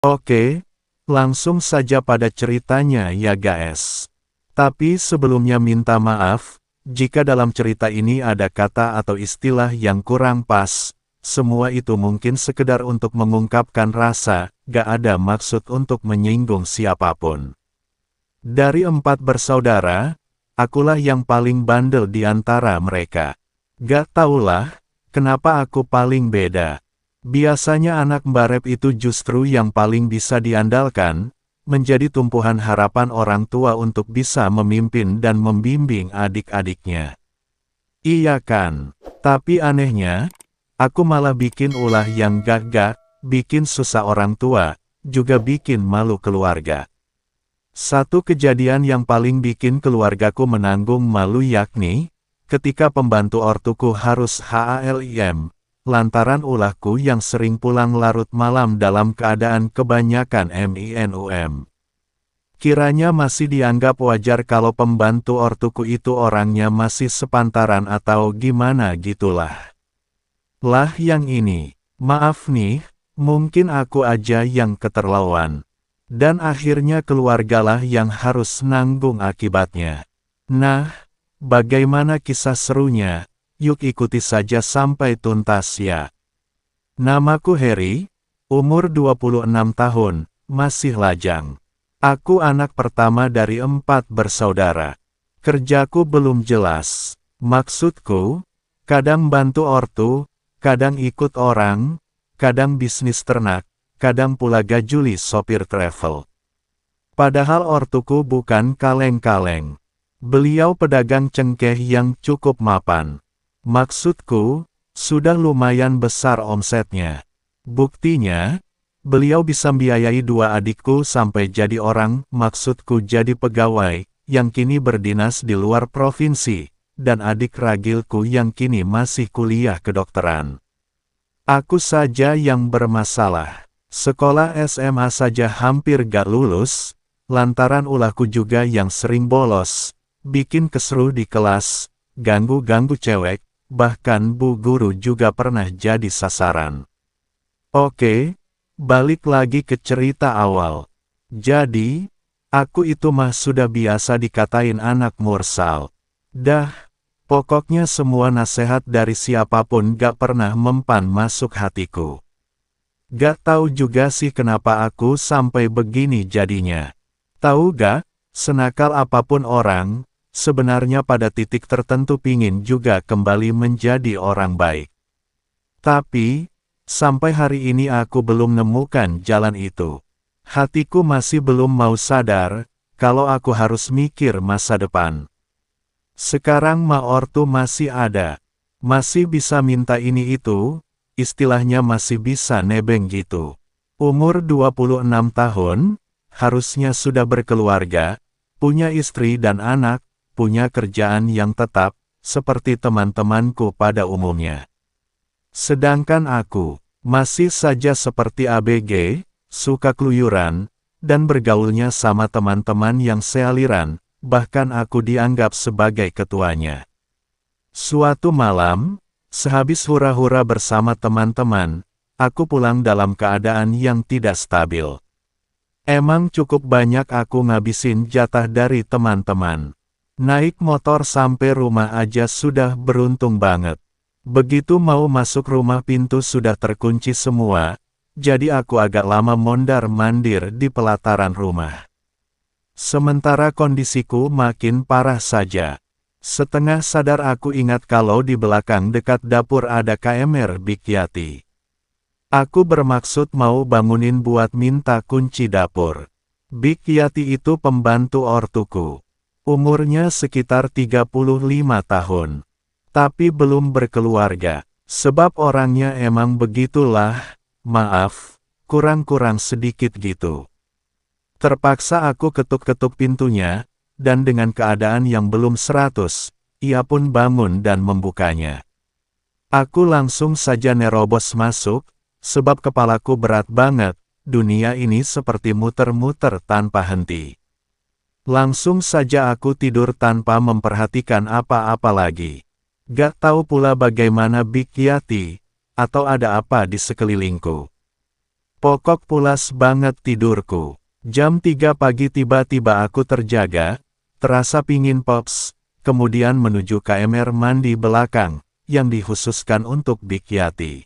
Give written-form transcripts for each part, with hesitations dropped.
Oke, langsung saja pada ceritanya ya guys. Tapi sebelumnya minta maaf, jika dalam cerita ini ada kata atau istilah yang kurang pas. Semua itu mungkin sekedar untuk mengungkapkan rasa, gak ada maksud untuk menyinggung siapapun. Dari 4 bersaudara, akulah yang paling bandel di antara mereka. Gak taulah, kenapa aku paling beda. Biasanya anak mbarep itu justru yang paling bisa diandalkan, menjadi tumpuan harapan orang tua untuk bisa memimpin dan membimbing adik-adiknya. Iya kan? Tapi anehnya, aku malah bikin ulah yang gak-gak, bikin susah orang tua, juga bikin malu keluarga. Satu kejadian yang paling bikin keluargaku menanggung malu yakni, ketika pembantu ortuku harus HALIM, lantaran ulahku yang sering pulang larut malam dalam keadaan kebanyakan MINUM. Kiranya masih dianggap wajar kalau pembantu ortuku itu orangnya masih sepantaran atau gimana gitulah. Lah yang ini, maaf nih, mungkin aku aja yang keterlaluan. Dan akhirnya keluargalah yang harus nanggung akibatnya. Nah, bagaimana kisah serunya? Yuk ikuti saja sampai tuntas ya. Namaku Harry, umur 26 tahun, masih lajang. Aku anak pertama dari 4 bersaudara. Kerjaku belum jelas. Maksudku, kadang bantu ortu, kadang ikut orang, kadang bisnis ternak, kadang pula gajuli sopir travel. Padahal ortuku bukan kaleng-kaleng. Beliau pedagang cengkeh yang cukup mapan. Maksudku, sudah lumayan besar omsetnya. Buktinya, beliau bisa membiayai 2 adikku sampai jadi orang, maksudku jadi pegawai, yang kini berdinas di luar provinsi, dan adik ragilku yang kini masih kuliah kedokteran. Aku saja yang bermasalah. Sekolah SMA saja hampir gak lulus, lantaran ulahku juga yang sering bolos, bikin keseru di kelas, ganggu-ganggu cewek, bahkan bu guru juga pernah jadi sasaran. Oke, balik lagi ke cerita awal. Jadi, aku itu mah sudah biasa dikatain anak mursal. Dah, pokoknya semua nasihat dari siapapun gak pernah mempan masuk hatiku. Gak tahu juga sih kenapa aku sampai begini jadinya. Tahu gak, senakal apapun orang, sebenarnya pada titik tertentu pingin juga kembali menjadi orang baik. Tapi, sampai hari ini aku belum nemukan jalan itu. Hatiku masih belum mau sadar, kalau aku harus mikir masa depan. Sekarang ma ortu masih ada. Masih bisa minta ini itu, istilahnya masih bisa nebeng gitu. Umur 26 tahun, harusnya sudah berkeluarga, punya istri dan anak, punya kerjaan yang tetap, seperti teman-temanku pada umumnya. Sedangkan aku, masih saja seperti ABG, suka keluyuran, dan bergaulnya sama teman-teman yang sealiran, bahkan aku dianggap sebagai ketuanya. Suatu malam, sehabis hura-hura bersama teman-teman, aku pulang dalam keadaan yang tidak stabil. Emang cukup banyak aku ngabisin jatah dari teman-teman. Naik motor sampai rumah aja sudah beruntung banget. Begitu mau masuk rumah pintu sudah terkunci semua, jadi aku agak lama mondar-mandir di pelataran rumah. Sementara kondisiku makin parah saja. Setengah sadar aku ingat kalau di belakang dekat dapur ada KMR Big Yati. Aku bermaksud mau bangunin buat minta kunci dapur. Big Yati itu pembantu ortuku. Umurnya sekitar 35 tahun. Tapi belum berkeluarga. Sebab orangnya emang begitulah, maaf, kurang-kurang sedikit gitu. Terpaksa aku ketuk-ketuk pintunya, dan dengan keadaan yang belum 100, ia pun bangun dan membukanya. Aku langsung saja nerobos masuk, sebab kepalaku berat banget, dunia ini seperti muter-muter tanpa henti. Langsung saja aku tidur tanpa memperhatikan apa-apa lagi. Gak tahu pula bagaimana Big Yati, atau ada apa di sekelilingku. Pokok pulas banget tidurku. Jam 3 pagi tiba-tiba aku terjaga, terasa pingin pops, kemudian menuju kamar mandi belakang, yang dikhususkan untuk Big Yati.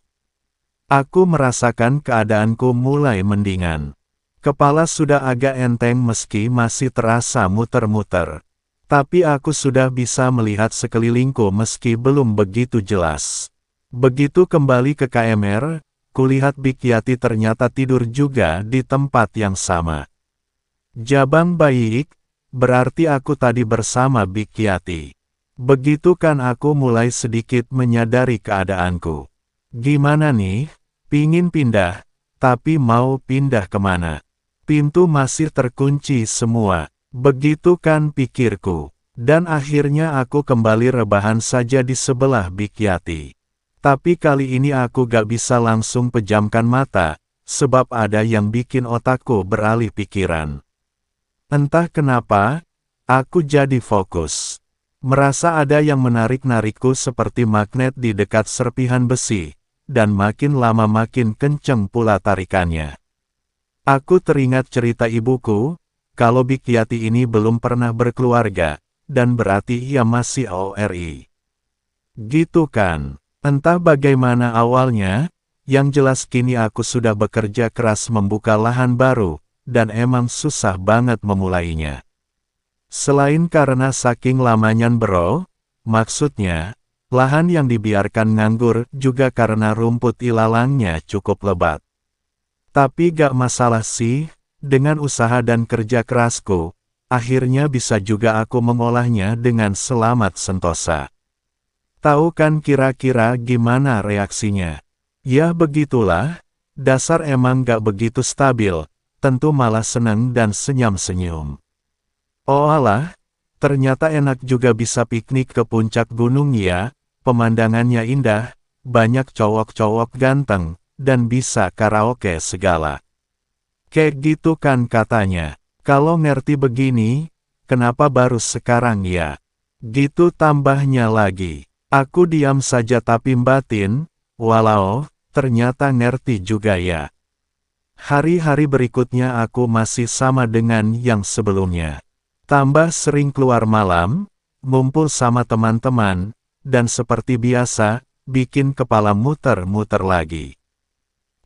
Aku merasakan keadaanku mulai mendingan. Kepala sudah agak enteng meski masih terasa muter-muter. Tapi aku sudah bisa melihat sekelilingku meski belum begitu jelas. Begitu kembali ke kamar, kulihat Big Yati ternyata tidur juga di tempat yang sama. Jabang baik, berarti aku tadi bersama Big Yati. Begitu kan aku mulai sedikit menyadari keadaanku. Gimana nih, pingin pindah, tapi mau pindah kemana? Pintu masih terkunci semua. Begitu kan pikirku. Dan akhirnya aku kembali rebahan saja di sebelah Big Yati. Tapi kali ini aku gak bisa langsung pejamkan mata, sebab ada yang bikin otakku beralih pikiran. Entah kenapa, aku jadi fokus. Merasa ada yang menarik-narikku seperti magnet di dekat serpihan besi, dan makin lama makin kenceng pula tarikannya. Aku teringat cerita ibuku, kalau Big Yati ini belum pernah berkeluarga, dan berarti ia masih ORI. Gitu kan? Entah bagaimana awalnya, yang jelas kini aku sudah bekerja keras membuka lahan baru, dan emang susah banget memulainya. Selain karena saking lamanya bro, maksudnya, lahan yang dibiarkan nganggur juga karena rumput ilalangnya cukup lebat. Tapi gak masalah sih, dengan usaha dan kerja kerasku, akhirnya bisa juga aku mengolahnya dengan selamat sentosa. Tahu kan kira-kira gimana reaksinya? Ya begitulah, dasar emang gak begitu stabil, tentu malah seneng dan senyum-senyum. Oh alah, ternyata enak juga bisa piknik ke puncak gunung ya, pemandangannya indah, banyak cowok-cowok ganteng, dan bisa karaoke segala. Kayak gitu kan katanya, kalau ngerti begini, kenapa baru sekarang ya? Gitu tambahnya lagi. Aku diam saja tapi batin, walau, ternyata ngerti juga ya. Hari-hari berikutnya aku masih sama dengan yang sebelumnya. Tambah sering keluar malam, ngumpul sama teman-teman, dan seperti biasa, bikin kepala muter-muter lagi.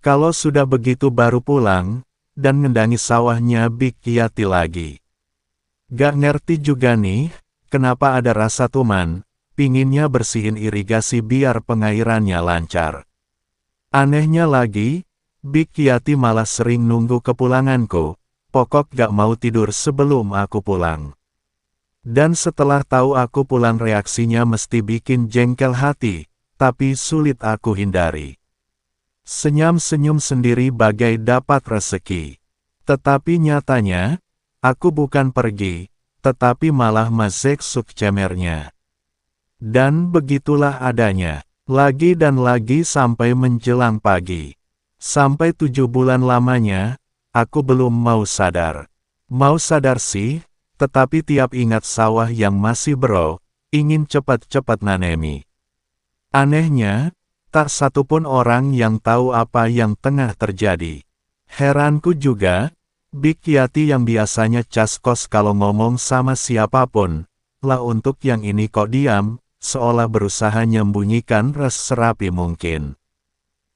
Kalau sudah begitu baru pulang, dan ngendangi sawahnya Big Yati lagi. Gak ngerti juga nih, kenapa ada rasa tuman, pinginnya bersihin irigasi biar pengairannya lancar. Anehnya lagi, Big Yati malah sering nunggu kepulanganku, pokok gak mau tidur sebelum aku pulang. Dan setelah tahu aku pulang reaksinya mesti bikin jengkel hati, tapi sulit aku hindari. Senyum-senyum sendiri bagai dapat rezeki. Tetapi nyatanya, aku bukan pergi, tetapi malah mazeksuk cemernya. Dan begitulah adanya, lagi dan lagi sampai menjelang pagi. Sampai 7 bulan lamanya, aku belum mau sadar. Mau sadar sih, tetapi tiap ingat sawah yang masih bro, ingin cepat-cepat nanemi. Anehnya, tak satupun orang yang tahu apa yang tengah terjadi. Heranku juga, Big Yati yang biasanya caskos kalau ngomong sama siapapun, lah untuk yang ini kok diam, seolah berusaha menyembunyikan serapi mungkin.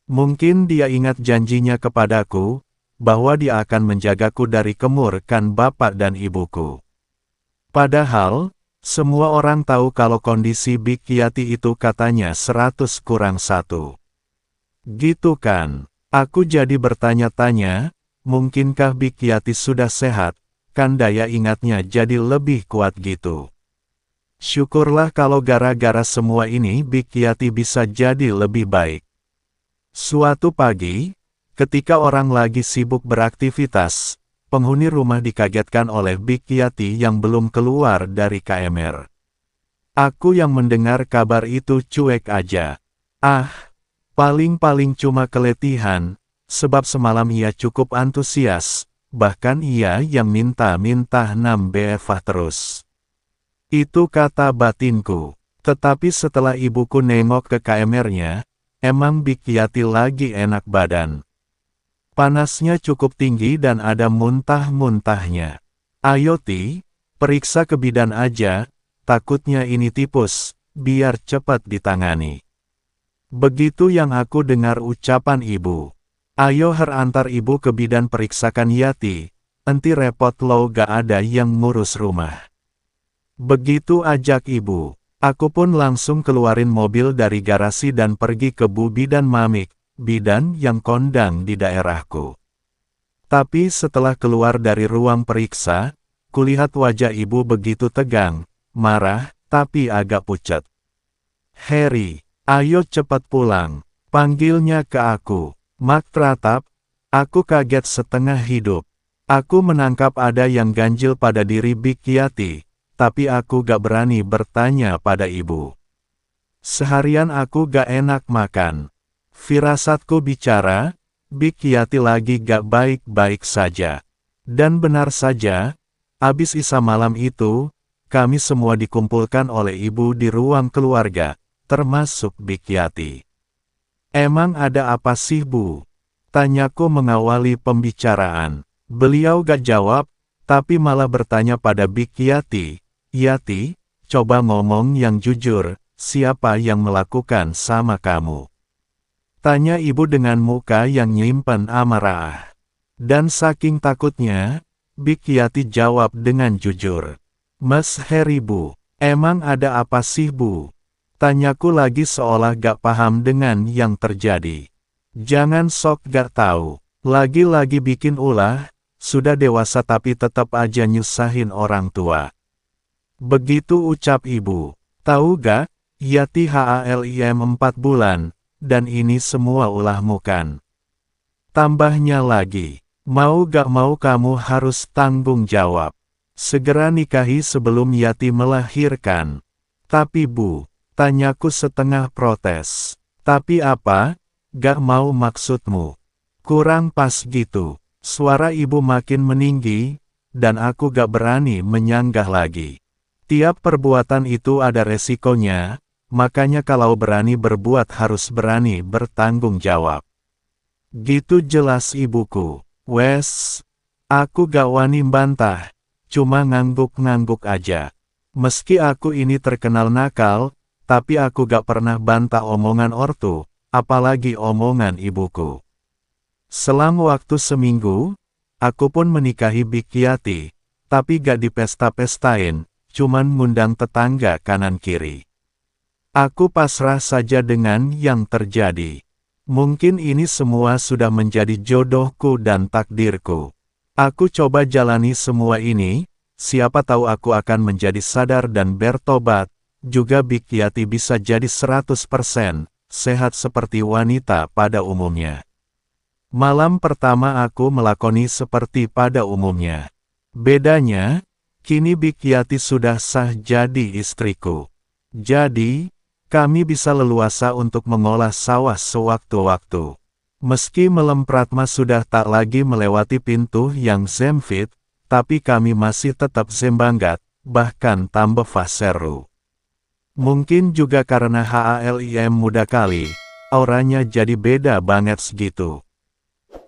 Mungkin dia ingat janjinya kepadaku, bahwa dia akan menjagaku dari kemurkan bapak dan ibuku. Padahal, semua orang tahu kalau kondisi Big Yati itu katanya 100 kurang 1. Gitu kan? Aku jadi bertanya-tanya, mungkinkah Big Yati sudah sehat, kan daya ingatnya jadi lebih kuat gitu. Syukurlah kalau gara-gara semua ini Big Yati bisa jadi lebih baik. Suatu pagi, ketika orang lagi sibuk beraktivitas, penghuni rumah dikagetkan oleh Big Yati yang belum keluar dari kamar. Aku yang mendengar kabar itu cuek aja. Ah, paling-paling cuma keletihan, sebab semalam ia cukup antusias, bahkan ia yang minta-minta nambah terus. Itu kata batinku. Tetapi setelah ibuku nengok ke kamarnya, emang Big Yati lagi enak badan. Panasnya cukup tinggi dan ada muntah-muntahnya. Ayo Ti, periksa ke bidan aja, takutnya ini tipes, biar cepat ditangani. Begitu yang aku dengar ucapan ibu. Ayo antar ibu ke bidan periksakan Yati, enti repot lo gak ada yang ngurus rumah. Begitu ajak ibu, aku pun langsung keluarin mobil dari garasi dan pergi ke Bu Bidan Mamik, bidan yang kondang di daerahku. Tapi setelah keluar dari ruang periksa, kulihat wajah ibu begitu tegang, marah, tapi agak pucat. Harry, ayo cepat pulang, panggilnya ke aku. Mak Pratap, aku kaget setengah hidup. Aku menangkap ada yang ganjil pada diri Big Yati, tapi aku gak berani bertanya pada ibu. Seharian aku gak enak makan. Firasatku bicara, Big Yati lagi gak baik-baik saja. Dan benar saja, abis Isya malam itu, kami semua dikumpulkan oleh ibu di ruang keluarga, termasuk Big Yati. Emang ada apa sih Bu? Tanyaku mengawali pembicaraan. Beliau gak jawab, tapi malah bertanya pada Big Yati. Yati, coba ngomong yang jujur, siapa yang melakukan sama kamu? Tanya ibu dengan muka yang nyimpen amarah. Dan saking takutnya, Big Yati jawab dengan jujur. Mas Harry Bu, emang ada apa sih Bu? Tanyaku lagi seolah gak paham dengan yang terjadi. Jangan sok gak tahu. Lagi-lagi bikin ulah, sudah dewasa tapi tetap aja nyusahin orang tua. Begitu ucap ibu. Tahu gak, Yati HALIM 4 bulan, dan ini semua ulahmu kan? Tambahnya lagi, mau gak mau kamu harus tanggung jawab. Segera nikahi sebelum Yati melahirkan. Tapi Bu, tanyaku setengah protes. Tapi apa? Gak mau maksudmu. Kurang pas gitu. Suara ibu makin meninggi, dan aku gak berani menyanggah lagi. Tiap perbuatan itu ada resikonya, makanya kalau berani berbuat harus berani bertanggung jawab. Gitu jelas ibuku. Wes, aku gak wani bantah, cuma ngangguk-ngangguk aja. Meski aku ini terkenal nakal, tapi aku gak pernah bantah omongan ortu, apalagi omongan ibuku. Selang waktu seminggu, aku pun menikahi Big Yati, tapi gak dipesta-pestain, cuman ngundang tetangga kanan-kiri. Aku pasrah saja dengan yang terjadi. Mungkin ini semua sudah menjadi jodohku dan takdirku. Aku coba jalani semua ini, siapa tahu aku akan menjadi sadar dan bertobat, juga Big Yati bisa jadi 100% sehat seperti wanita pada umumnya. Malam pertama aku melakoni seperti pada umumnya. Bedanya, kini Big Yati sudah sah jadi istriku. Jadi, kami bisa leluasa untuk mengolah sawah sewaktu-waktu. Meski Melempratma sudah tak lagi melewati pintu yang sempit, tapi kami masih tetap sembanggat, bahkan tambah seru. Mungkin juga karena HALIM muda kali, auranya jadi beda banget segitu.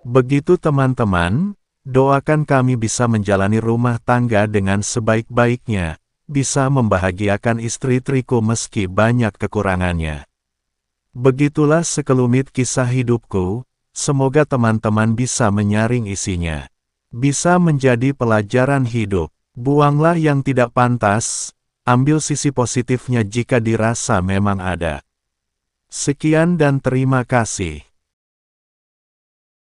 Begitu teman-teman, doakan kami bisa menjalani rumah tangga dengan sebaik-baiknya, bisa membahagiakan istri-istriku meski banyak kekurangannya. Begitulah sekelumit kisah hidupku, semoga teman-teman bisa menyaring isinya. Bisa menjadi pelajaran hidup, buanglah yang tidak pantas, ambil sisi positifnya jika dirasa memang ada. Sekian dan terima kasih.